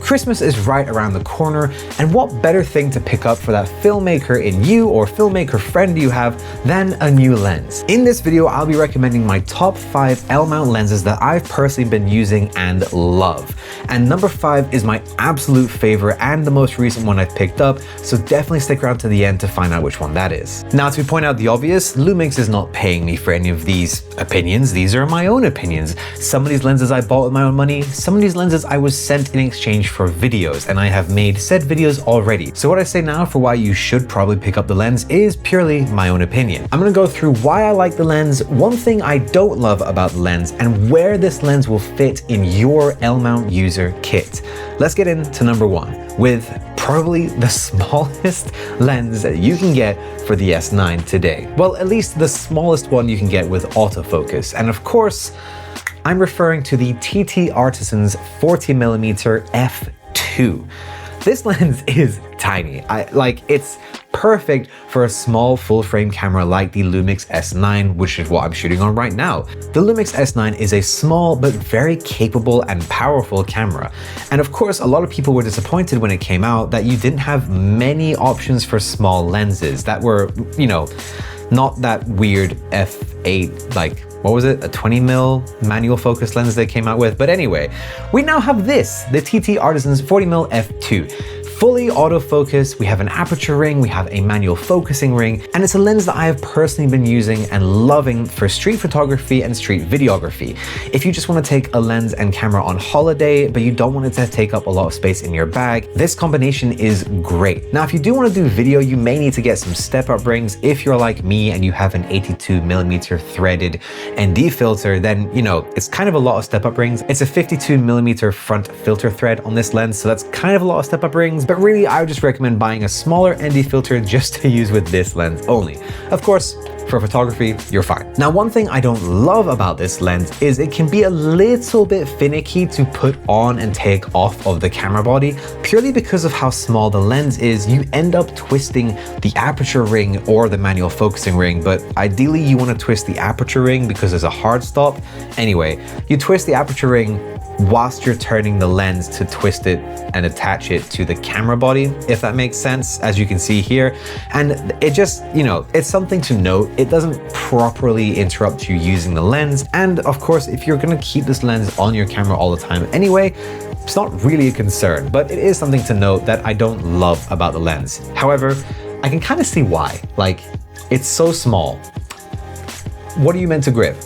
Christmas is right around the corner, and what better thing to pick up for that filmmaker in you or filmmaker friend you have than a new lens. In this video, I'll be recommending my top 5 L-mount lenses that I've personally been using and love. And number 5 is my absolute favorite and the most recent one I've picked up, so definitely stick around to the end to find out which one that is. Now, to point out the obvious, Lumix is not paying me for any of these opinions. These are my own opinions. Some of these lenses I bought with my own money, some of these lenses I was sent in exchange for videos, and I have made said videos already. So what I say now for why you should probably pick up the lens is purely my own opinion. I'm gonna go through why I like the lens, one thing I don't love about the lens, and where this lens will fit in your L-mount user kit. Let's get into number 1 with probably the smallest lens that you can get for the S9 today. Well, at least the smallest one you can get with autofocus. And of course, I'm referring to the TT Artisan's 40mm f2. This lens is tiny. It's perfect for a small full-frame camera like the Lumix S9, which is what I'm shooting on right now. The Lumix S9 is a small but very capable and powerful camera. And of course, a lot of people were disappointed when it came out that you didn't have many options for small lenses that were, not that weird f8, what was it? A 20mm manual focus lens they came out with. But anyway, we now have this, the TT Artisan's 40mm f2. Fully autofocus, we have an aperture ring, we have a manual focusing ring, and it's a lens that I have personally been using and loving for street photography and street videography. If you just want to take a lens and camera on holiday, but you don't want it to take up a lot of space in your bag, this combination is great. Now, if you do want to do video, you may need to get some step-up rings. If you're like me and you have an 82mm threaded ND filter, then, it's kind of a lot of step-up rings. It's a 52mm front filter thread on this lens, so that's kind of a lot of step-up rings. But really, I would just recommend buying a smaller ND filter just to use with this lens only. Of course, for photography, you're fine. Now, one thing I don't love about this lens is it can be a little bit finicky to put on and take off of the camera body. Purely because of how small the lens is, you end up twisting the aperture ring or the manual focusing ring, but ideally you want to twist the aperture ring because there's a hard stop. Anyway, you twist the aperture ring whilst you're turning the lens to twist it and attach it to the camera body, if that makes sense, as you can see here. And it just, it's something to note. It doesn't properly interrupt you using the lens. And of course, if you're gonna keep this lens on your camera all the time anyway, it's not really a concern, but it is something to note that I don't love about the lens. However, I can kind of see why. It's so small. What are you meant to grip?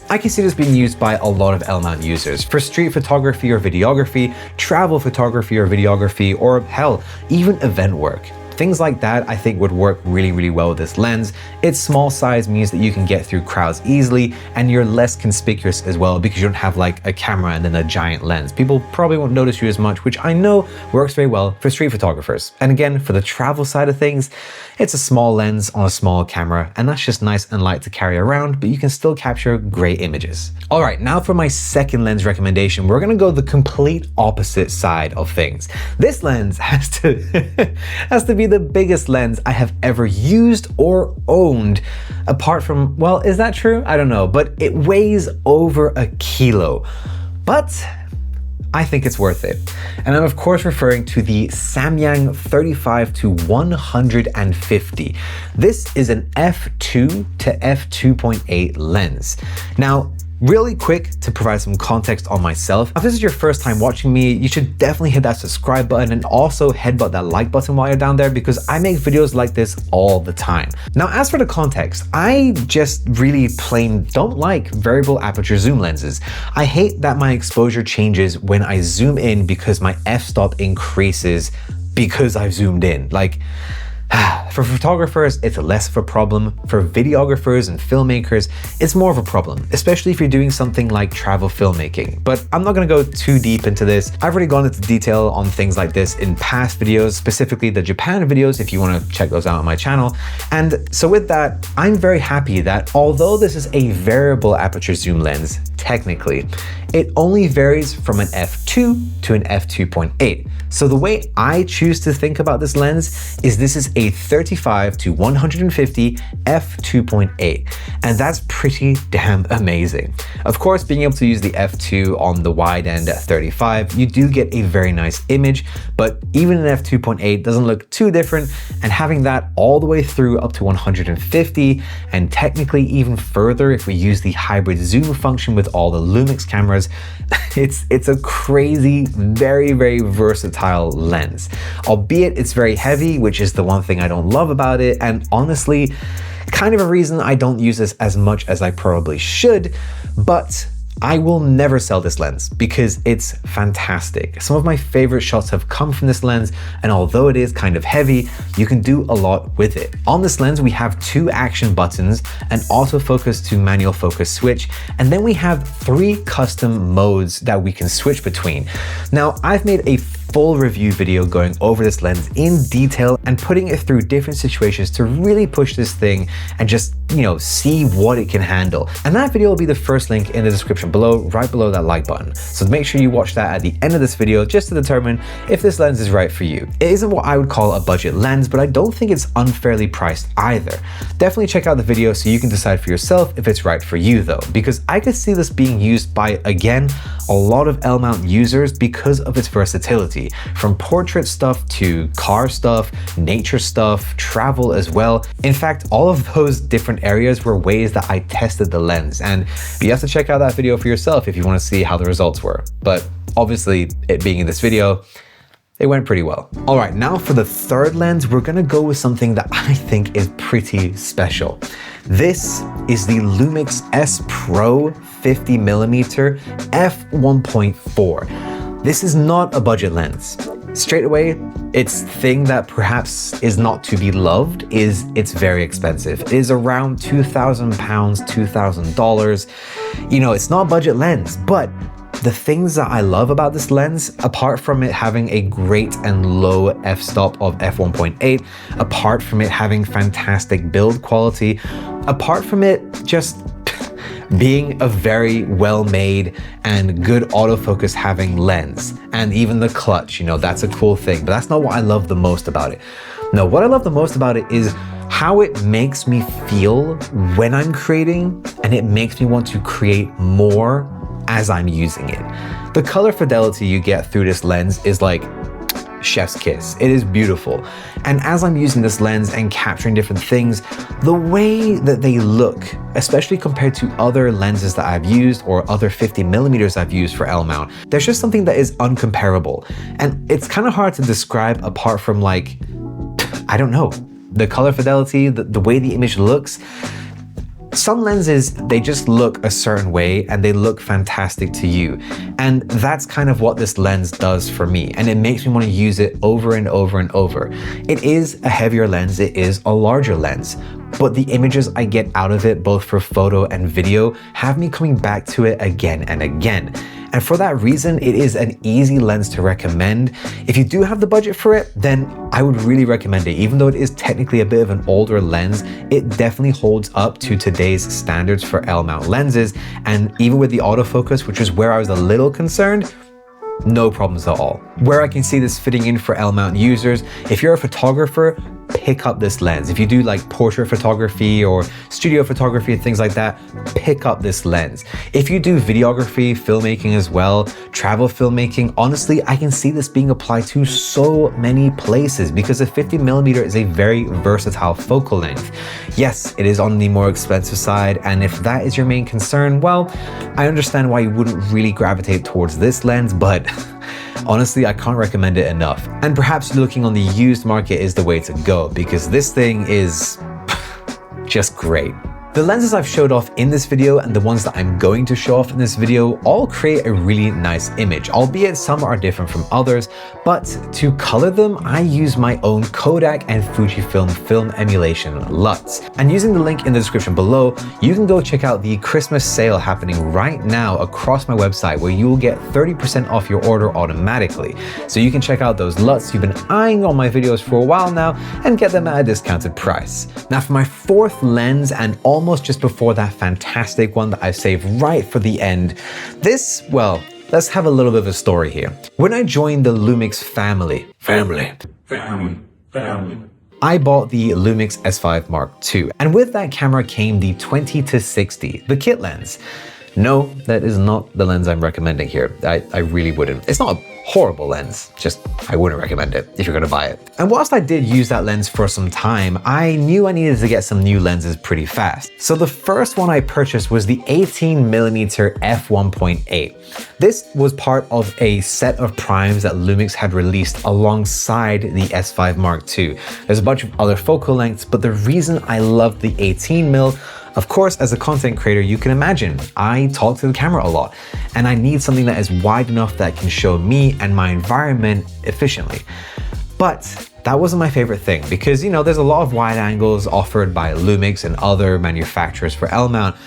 I can see this being used by a lot of L-mount users for street photography or videography, travel photography or videography, or hell, even event work. Things like that I think would work really, really well with this lens. Its small size means that you can get through crowds easily, and you're less conspicuous as well because you don't have a camera and then a giant lens. People probably won't notice you as much, which I know works very well for street photographers. And again, for the travel side of things, it's a small lens on a small camera, and that's just nice and light to carry around, but you can still capture great images. All right, now for my second lens recommendation, we're gonna go the complete opposite side of things. This lens has to be the biggest lens I have ever used or owned, apart from, well, is that true? I don't know, but it weighs over a kilo. But I think it's worth it. And I'm of course referring to the Samyang 35-150. This is an f2 to f2.8 lens. Now, really quick to provide some context on myself. If this is your first time watching me, you should definitely hit that subscribe button and also headbutt that like button while you're down there because I make videos like this all the time. Now, as for the context, I just really plain don't like variable aperture zoom lenses. I hate that my exposure changes when I zoom in because my f-stop increases because I've zoomed in. For photographers, it's less of a problem. For videographers and filmmakers, it's more of a problem, especially if you're doing something like travel filmmaking. But I'm not gonna go too deep into this. I've already gone into detail on things like this in past videos, specifically the Japan videos, if you wanna check those out on my channel. And so with that, I'm very happy that although this is a variable aperture zoom lens, technically. It only varies from an f2 to an f2.8. So the way I choose to think about this lens is this is a 35 to 150 f2.8, and that's pretty damn amazing. Of course, being able to use the f2 on the wide end at 35, you do get a very nice image, but even an f2.8 doesn't look too different, and having that all the way through up to 150, and technically even further if we use the hybrid zoom function with all the Lumix cameras, it's a crazy, very, very versatile lens. Albeit it's very heavy, which is the one thing I don't love about it, and honestly, kind of a reason I don't use this as much as I probably should, but I will never sell this lens because it's fantastic. Some of my favorite shots have come from this lens, and although it is kind of heavy, you can do a lot with it. On this lens, we have 2 action buttons, an autofocus to manual focus switch, and then we have 3 custom modes that we can switch between. Now, I've made a full review video going over this lens in detail and putting it through different situations to really push this thing and just, see what it can handle. And that video will be the first link in the description below, right below that like button. So make sure you watch that at the end of this video just to determine if this lens is right for you. It isn't what I would call a budget lens, but I don't think it's unfairly priced either. Definitely check out the video so you can decide for yourself if it's right for you though, because I could see this being used by, again, a lot of L mount users because of its versatility. From portrait stuff to car stuff, nature stuff, travel as well. In fact, all of those different areas were ways that I tested the lens, and you have to check out that video for yourself if you want to see how the results were. But obviously, it being in this video, it went pretty well. All right, now for the third lens, we're gonna go with something that I think is pretty special. This is the Lumix S Pro 50mm f1.4. This is not a budget lens. Straight away, its thing that perhaps is not to be loved is it's very expensive. It is around £2,000, $2,000. It's not a budget lens, but the things that I love about this lens, apart from it having a great and low f-stop of f1.8, apart from it having fantastic build quality, apart from it just being a very well-made and good autofocus having lens, and even the clutch, that's a cool thing, but that's not what I love the most about it. No, what I love the most about it is how it makes me feel when I'm creating, and it makes me want to create more as I'm using it. The color fidelity you get through this lens is like chef's kiss. It is beautiful. And as I'm using this lens and capturing different things, the way that they look, especially compared to other lenses that I've used or other 50mm I've used for L mount, there's just something that is uncomparable. And it's kind of hard to describe apart from I don't know, the color fidelity, the way the image looks. Some lenses, they just look a certain way and they look fantastic to you. And that's kind of what this lens does for me. And it makes me want to use it over and over and over. It is a heavier lens, it is a larger lens, but the images I get out of it, both for photo and video, have me coming back to it again and again. And for that reason, it is an easy lens to recommend. If you do have the budget for it, then I would really recommend it. Even though it is technically a bit of an older lens, it definitely holds up to today's standards for L mount lenses. And even with the autofocus, which is where I was a little concerned, no problems at all. Where I can see this fitting in for L mount users, if you're a photographer, pick up this lens. If you do portrait photography or studio photography and things like that, pick up this lens. If you do videography, filmmaking as well, travel filmmaking, honestly, I can see this being applied to so many places because a 50mm is a very versatile focal length. Yes, it is on the more expensive side, and if that is your main concern, well, I understand why you wouldn't really gravitate towards this lens, but honestly, I can't recommend it enough. And perhaps looking on the used market is the way to go because this thing is just great. The lenses I've showed off in this video and the ones that I'm going to show off in this video all create a really nice image, albeit some are different from others, but to color them, I use my own Kodak and Fujifilm film emulation LUTs. And using the link in the description below, you can go check out the Christmas sale happening right now across my website where you will get 30% off your order automatically. So you can check out those LUTs you've been eyeing on my videos for a while now and get them at a discounted price. Now for my fourth lens and almost almost just before that fantastic one that I saved right for the end. This, well, let's have a little bit of a story here. When I joined the Lumix family, I bought the Lumix S5 Mark II, and with that camera came the 20-60, the kit lens. No, that is not the lens I'm recommending here. I really wouldn't. It's not a horrible lens, just I wouldn't recommend it if you're gonna buy it. And whilst I did use that lens for some time, I knew I needed to get some new lenses pretty fast. So the first one I purchased was the 18mm f1.8. This was part of a set of primes that Lumix had released alongside the S5 Mark II. There's a bunch of other focal lengths, but the reason I loved the 18mm, of course, as a content creator, you can imagine, I talk to the camera a lot, and I need something that is wide enough that can show me and my environment efficiently. But that wasn't my favorite thing because, you know, there's a lot of wide angles offered by Lumix and other manufacturers for L mount.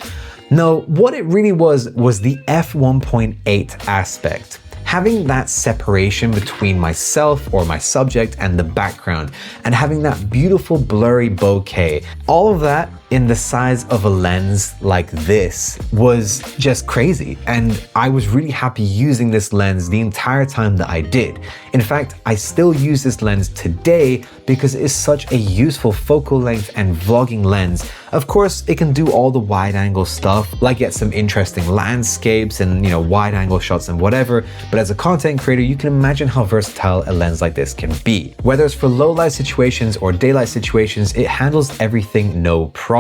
No, what it really was the f1.8 aspect. Having that separation between myself or my subject and the background, and having that beautiful blurry bokeh, all of that in the size of a lens like this was just crazy. And I was really happy using this lens the entire time that I did. In fact, I still use this lens today because it is such a useful focal length and vlogging lens. Of course, it can do all the wide angle stuff, like get some interesting landscapes and, you know, wide angle shots and whatever. But as a content creator, you can imagine how versatile a lens like this can be. Whether it's for low light situations or daylight situations, it handles everything no problem.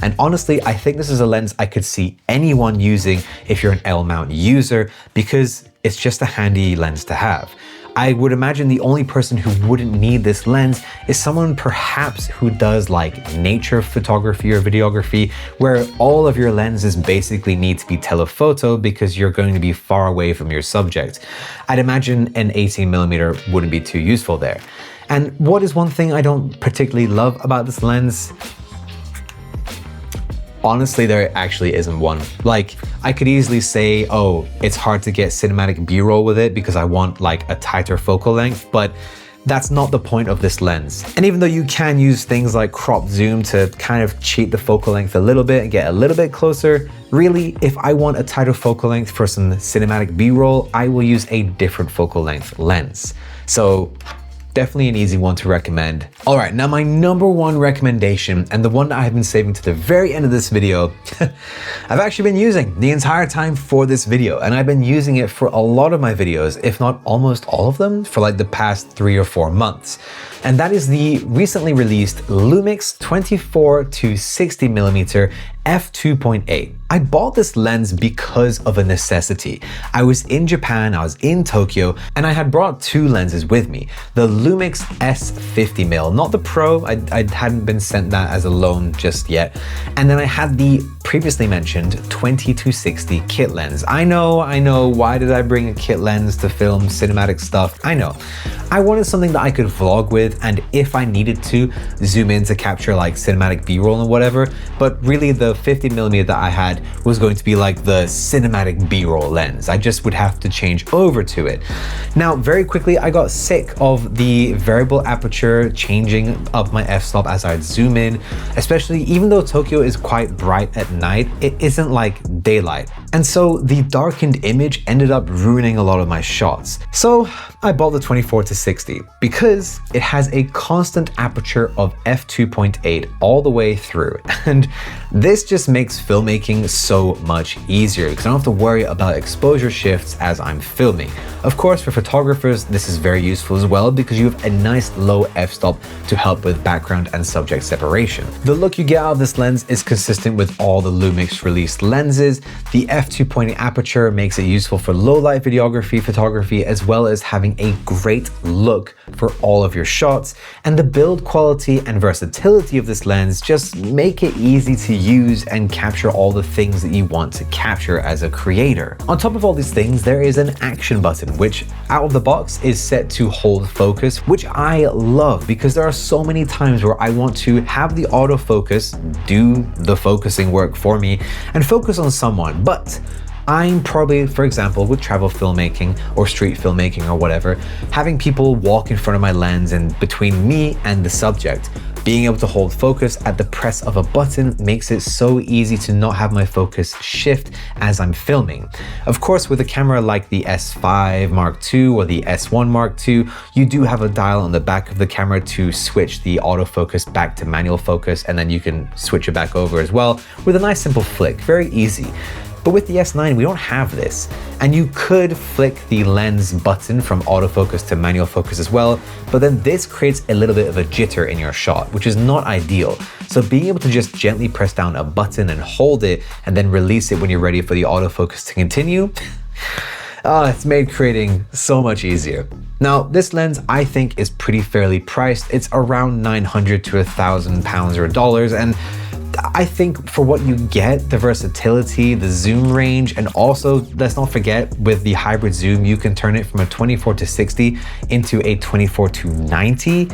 And honestly, I think this is a lens I could see anyone using if you're an L mount user, because it's just a handy lens to have. I would imagine the only person who wouldn't need this lens is someone perhaps who does like nature photography or videography, where all of your lenses basically need to be telephoto because you're going to be far away from your subject. I'd imagine an 18mm wouldn't be too useful there. And what is one thing I don't particularly love about this lens? Honestly, there actually isn't one. Like, I could easily say, oh, it's hard to get cinematic B-roll with it because I want like a tighter focal length, but that's not the point of this lens. And even though you can use things like crop zoom to kind of cheat the focal length a little bit and get a little bit closer, really, if I want a tighter focal length for some cinematic B-roll, I will use a different focal length lens. So definitely an easy one to recommend. All right, now my number one recommendation, and the one that I've been saving to the very end of this video, I've actually been using the entire time for this video, and I've been using it for a lot of my videos, if not almost all of them, for like the past 3 or 4 months. And that is the recently released Lumix 24-60mm f2.8. I bought this lens because of a necessity. I was in Japan, I was in Tokyo, and I had brought 2 lenses with me. The Lumix S50mm, not the Pro, I hadn't been sent that as a loan just yet. And then I had the previously mentioned 20-60 kit lens. I know, why did I bring a kit lens to film cinematic stuff? I know. I wanted something that I could vlog with, and if I needed to, zoom in to capture like cinematic B-roll and whatever, but really the 50mm that I had was going to be like the cinematic B-roll lens. I just would have to change over to it. Now, very quickly, I got sick of the variable aperture changing up my f-stop as I'd zoom in, especially even though Tokyo is quite bright at night, it isn't like daylight. And so the darkened image ended up ruining a lot of my shots. So I bought the 24-60 because it has a constant aperture of f2.8 all the way through. And this just makes filmmaking so much easier because I don't have to worry about exposure shifts as I'm filming. Of course, for photographers, this is very useful as well because you have a nice low f-stop to help with background and subject separation. The look you get out of this lens is consistent with all the Lumix released lenses. The f2.8 aperture makes it useful for low light videography, photography, as well as having a great look for all of your shots. And the build quality and versatility of this lens just make it easy to use and capture all the things that you want to capture as a creator. On top of all these things, there is an action button, which out of the box is set to hold focus, which I love because there are so many times where I want to have the autofocus do the focusing work for me and focus on someone, but I'm probably, for example, with travel filmmaking or street filmmaking or whatever, having people walk in front of my lens and between me and the subject. Being able to hold focus at the press of a button makes it so easy to not have my focus shift as I'm filming. Of course, with a camera like the S5 Mark II or the S1 Mark II, you do have a dial on the back of the camera to switch the autofocus back to manual focus, and then you can switch it back over as well with a nice simple flick, very easy. But with the S9, we don't have this. And you could flick the lens button from autofocus to manual focus as well, but then this creates a little bit of a jitter in your shot, which is not ideal. So being able to just gently press down a button and hold it, and then release it when you're ready for the autofocus to continue, it's made creating so much easier. Now, this lens I think is pretty fairly priced. It's around $900 to £1,000 or dollars, and I think for what you get, the versatility, the zoom range, and also let's not forget with the hybrid zoom, you can turn it from a 24 to 60 into a 24 to 90.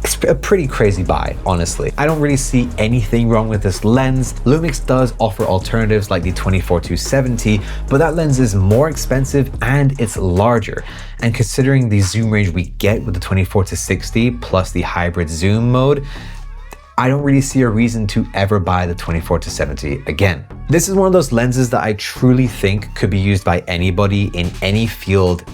It's a pretty crazy buy, honestly. I don't really see anything wrong with this lens. Lumix does offer alternatives like the 24 to 70, but that lens is more expensive and it's larger. And considering the zoom range we get with the 24 to 60 plus the hybrid zoom mode, I don't really see a reason to ever buy the 24 to 70 again. This is one of those lenses that I truly think could be used by anybody in any field,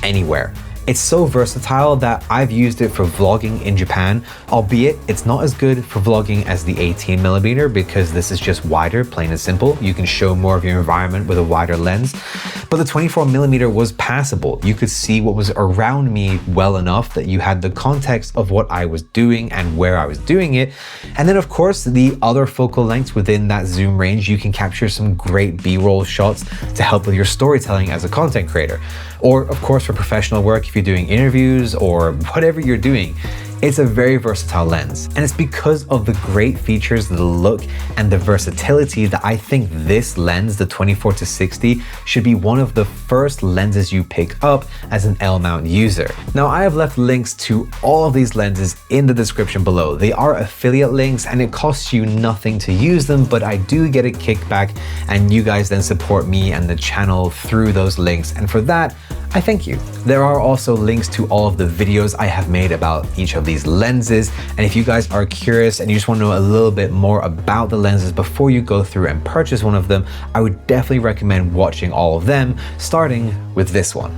anywhere. It's so versatile that I've used it for vlogging in Japan, albeit it's not as good for vlogging as the 18mm because this is just wider, plain and simple. You can show more of your environment with a wider lens. But the 24mm was passable. You could see what was around me well enough that you had the context of what I was doing and where I was doing it. And then of course, the other focal lengths within that zoom range, you can capture some great B-roll shots to help with your storytelling as a content creator. Or of course, for professional work, if you're doing interviews or whatever you're doing, it's a very versatile lens. And it's because of the great features, the look, and the versatility that I think this lens, the 24 to 60, should be one of the first lenses you pick up as an L-mount user. Now, I have left links to all of these lenses in the description below. They are affiliate links and it costs you nothing to use them, but I do get a kickback and you guys then support me and the channel through those links. And for that, I thank you. There are also links to all of the videos I have made about each of these lenses. And if you guys are curious and you just want to know a little bit more about the lenses before you go through and purchase one of them, I would definitely recommend watching all of them, starting with this one.